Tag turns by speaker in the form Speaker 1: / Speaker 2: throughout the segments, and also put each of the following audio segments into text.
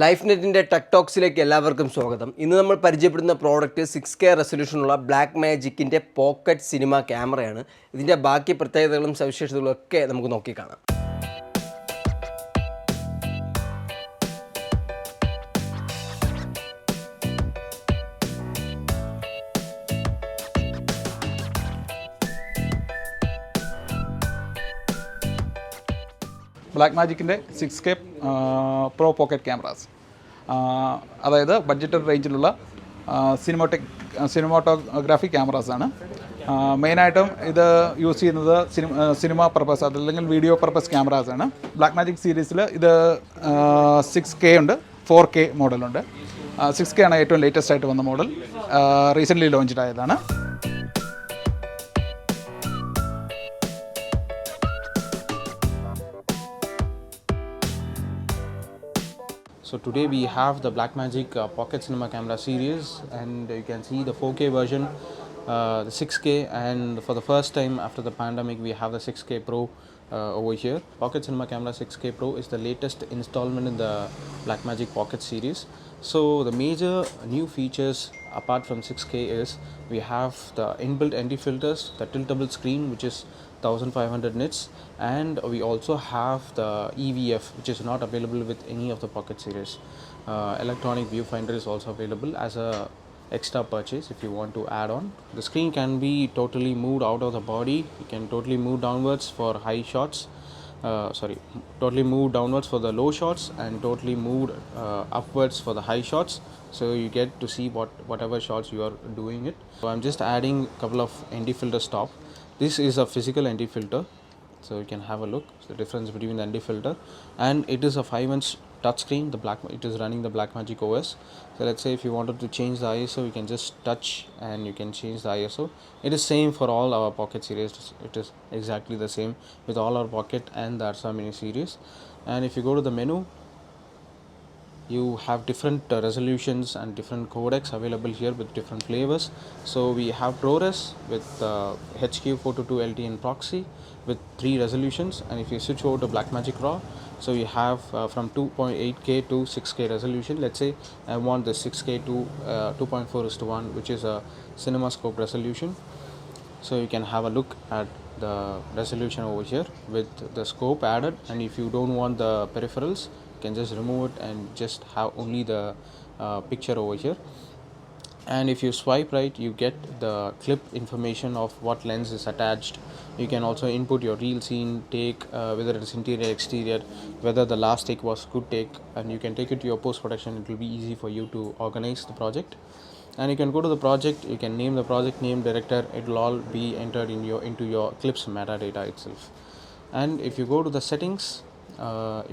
Speaker 1: ലൈഫ്നെറ്റിൻ്റെ tech ടോക്സിലേക്ക് എല്ലാവർക്കും സ്വാഗതം. ഇന്ന് നമ്മൾ പരിചയപ്പെടുന്ന പ്രോഡക്റ്റ് 6K റെസൊല്യൂഷനുള്ള ബ്ലാക്ക്മാജിക്കിൻ്റെ പോക്കറ്റ് സിനിമ ക്യാമറയാണ്. ഇതിൻ്റെ ബാക്കി പ്രത്യേകതകളും സവിശേഷതകളും ഒക്കെ നമുക്ക് നോക്കിക്കാണാം.
Speaker 2: ബ്ലാക്ക്മാജിക്കിൻ്റെ 6K പ്രോ പോക്കറ്റ് ക്യാമറാസ്, അതായത് ബഡ്ജറ്റഡ് റേഞ്ചിലുള്ള സിനിമാറ്റോഗ്രാഫി ക്യാമറാസാണ്. മെയിനായിട്ടും ഇത് യൂസ് ചെയ്യുന്നത് സിനിമ പർപ്പസ് അതല്ലെങ്കിൽ വീഡിയോ പർപ്പസ് ക്യാമറാസാണ്. ബ്ലാക്ക്മാജിക് സീരീസിൽ ഇത് 6K ഉണ്ട്, 4K മോഡലുണ്ട്. 6K ആണ് ഏറ്റവും ലേറ്റസ്റ്റ് ആയിട്ട് വന്ന മോഡൽ, റീസെൻ്റ്ലി ലോഞ്ച്ഡ് ആയതാണ്.
Speaker 3: So today we have the Blackmagic Pocket Cinema Camera series, and you can see the 4K version, the 6K, and for the first time after the pandemic we have the 6K Pro over here. Pocket Cinema Camera 6K Pro is the latest installment in the Blackmagic Pocket series. So the major new features apart from 6K is we have the inbuilt ND filters, the tiltable screen which is 1500 nits, and we also have the EVF which is not available with any of the Pocket series. Electronic viewfinder is also available as a extra purchase if you want to add on. The screen can be totally moved out of the body. You can totally move downwards for high shots, totally move downwards for the low shots, and totally moved upwards for the high shots, so you get to see whatever shots you are doing it. So I'm just adding a couple of ND filters top. This is a physical ND filter, so you can have a look. So the difference between the ND filter, and it is a 5-inch touchscreen. It is running the Blackmagic OS. So let's say if you wanted to change the ISO, you can just touch and you can change the ISO. It is same for all our Pocket series. It is exactly the same with all our Pocket and the Arsa Mini series. And if you go to the menu, you have different resolutions and different codecs available here with different flavors. So we have ProRes with HQ422 LT in proxy with 3 resolutions, and if you switch over to Blackmagic RAW, so you have from 2.8K to 6K resolution. Let's say I want the 6K to 2.4:1, which is a CinemaScope resolution. So you can have a look at the resolution over here with the scope added, and if you don't want the peripherals, you can just remove it and just have only the picture over here. And if you swipe right, you get the clip information of what lens is attached. You can also input your real scene take, whether it is interior, exterior, whether the last take was good take, and you can take it to your post production. It will be easy for you to organize the project. And you can go to the project, you can name the project name, director. It will all be entered into your clips metadata itself. And if you go to the settings,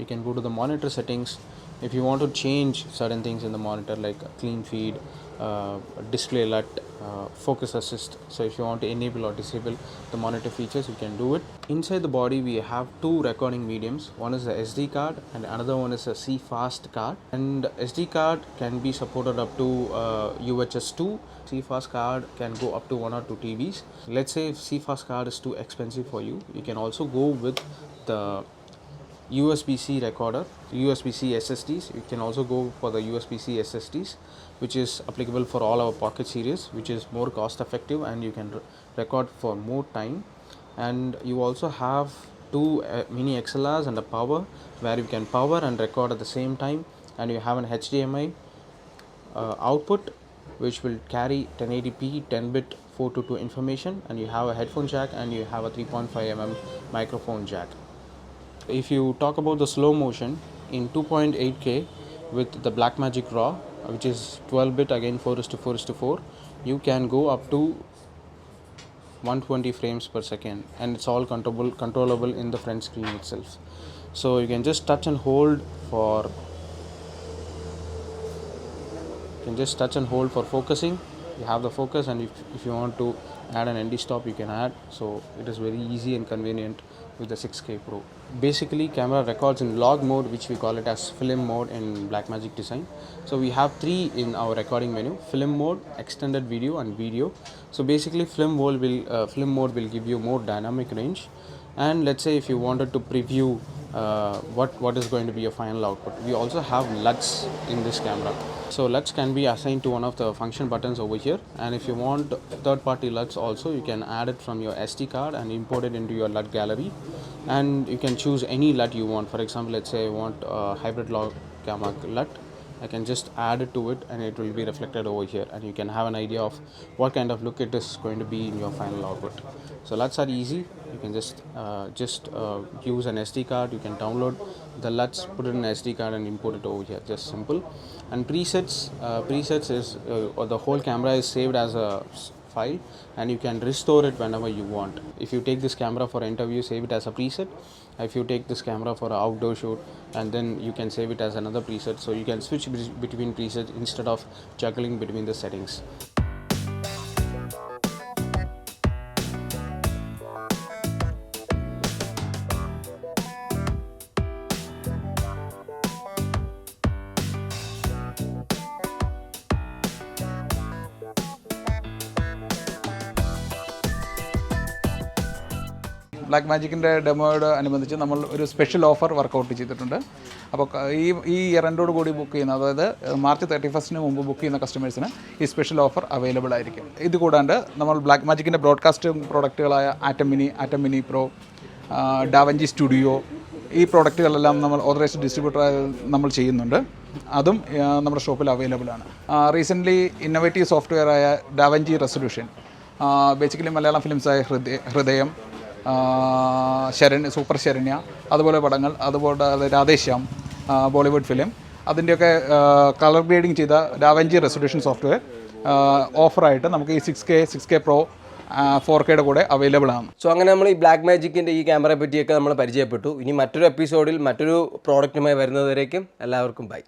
Speaker 3: you can go to the monitor settings. If you want to change certain things in the monitor like clean feed, display LUT, focus assist, so if you want to enable or disable the monitor features, you can do it. Inside the body we have 2 recording mediums. One is the SD card and another one is a CFast card, and SD card can be supported up to UHS 2. CFast card can go up to 1 or 2 TBs. Let's say if CFast card is too expensive for you, you can also go with the USB-C recorder, USB-C SSDs. You can also go for the USB-C SSDs, which is applicable for all our Pocket series, which is more cost effective, and you can record for more time. And you also have 2 mini XLRs and a power, where you can power and record at the same time. And you have an HDMI output which will carry 1080p 10-bit 422 information, and you have a headphone jack, and you have a 3.5mm microphone jack. If you talk about the slow motion in 2.8K with the Blackmagic RAW, which is 12-bit, again 4:4:4, you can go up to 120 frames per second, and it's all controllable in the front screen itself. So you can just touch and hold for focusing. You have the focus, and if you want to add an ND stop, you can add. So it is very easy and convenient with the 6K Pro. Basically, camera records in log mode, which we call it as film mode in Blackmagic design. So we have 3 in our recording menu: film mode, extended video, and video. So basically film mode will give you more dynamic range. And let's say if you wanted to preview what is going to be your final output. We also have LUTs in this camera. So LUTs can be assigned to one of the function buttons over here, and if you want third party LUTs also, you can add it from your SD card and import it into your LUT gallery, and you can choose any LUT you want. For example, let's say I want a hybrid log gamma LUT. I can just add it to it and it will be reflected over here, and you can have an idea of what kind of look it is going to be in your final output. So LUTs are easy. You can just use an SD card. You can download the LUTs, put it in an SD card and import it over here. Just simple. And presets is the whole camera is saved as a file, and you can restore it whenever you want. If you take this camera for interview, save it as a preset. If you take this camera for an outdoor shoot, and then you can save it as another preset, so you can switch between presets instead of juggling between the settings.
Speaker 2: ബ്ലാക്ക്മാജിക്കിൻ്റെ ഡെമോയോട് അനുബന്ധിച്ച് നമ്മൾ ഒരു special offer workout ചെയ്തിട്ടുണ്ട്. അപ്പോൾ ഈ year എൻഡോട് കൂടി book ചെയ്യുന്ന, അതായത് March 31 മുമ്പ് ബുക്ക് ചെയ്യുന്ന കസ്റ്റമേഴ്സിന് ഈ സ്പെഷ്യൽ ഓഫർ അവൈലബിൾ ആയിരിക്കും. ഇത് കൂടാണ്ട് നമ്മൾ ബ്ലാക്ക്മാജിക്കിൻ്റെ ബ്രോഡ്കാസ്റ്റിംഗ് പ്രോഡക്റ്റുകളായ ATEM Mini Pro, DaVinci studio, ഈ പ്രോഡക്റ്റുകളെല്ലാം നമ്മൾ ഓതറൈസ്ഡ് ഡിസ്ട്രിബ്യൂട്ടറായി നമ്മൾ ചെയ്യുന്നുണ്ട്. അതും നമ്മുടെ ഷോപ്പിൽ അവൈലബിൾ ആണ്. റീസെൻ്റ്ലി ഇന്നോവേറ്റീവ് സോഫ്റ്റ്വെയറായ ഡാവഞ്ചി റെസൊല്യൂഷൻ, ബേസിക്കലി മലയാളം ഫിലിംസായ ഹൃദയം, സൂപ്പർ ശരണ്യ, അതുപോലെ പടങ്ങൾ, അതുപോലെ രാധേശ്യാം, ബോളിവുഡ് ഫിലിം, അതിൻ്റെയൊക്കെ കളർ ഗ്രേഡിങ് ചെയ്ത ഡാവഞ്ചി റെസൊല്യൂഷൻ സോഫ്റ്റ്വെയർ ഓഫറായിട്ട് നമുക്ക് ഈ 6K Pro 4Kയുടെ കൂടെ അവൈലബിൾ ആണ്.
Speaker 1: സോ അങ്ങനെ നമ്മൾ ഈ ബ്ലാക്ക്മാജിക്കിൻ്റെ ഈ ക്യാമറയെ പറ്റിയൊക്കെ നമ്മൾ പരിചയപ്പെട്ടു. ഇനി മറ്റൊരു എപ്പിസോഡിൽ മറ്റൊരു പ്രോഡക്റ്റുമായി വരുന്നതുവരേക്കും എല്ലാവർക്കും ബൈ.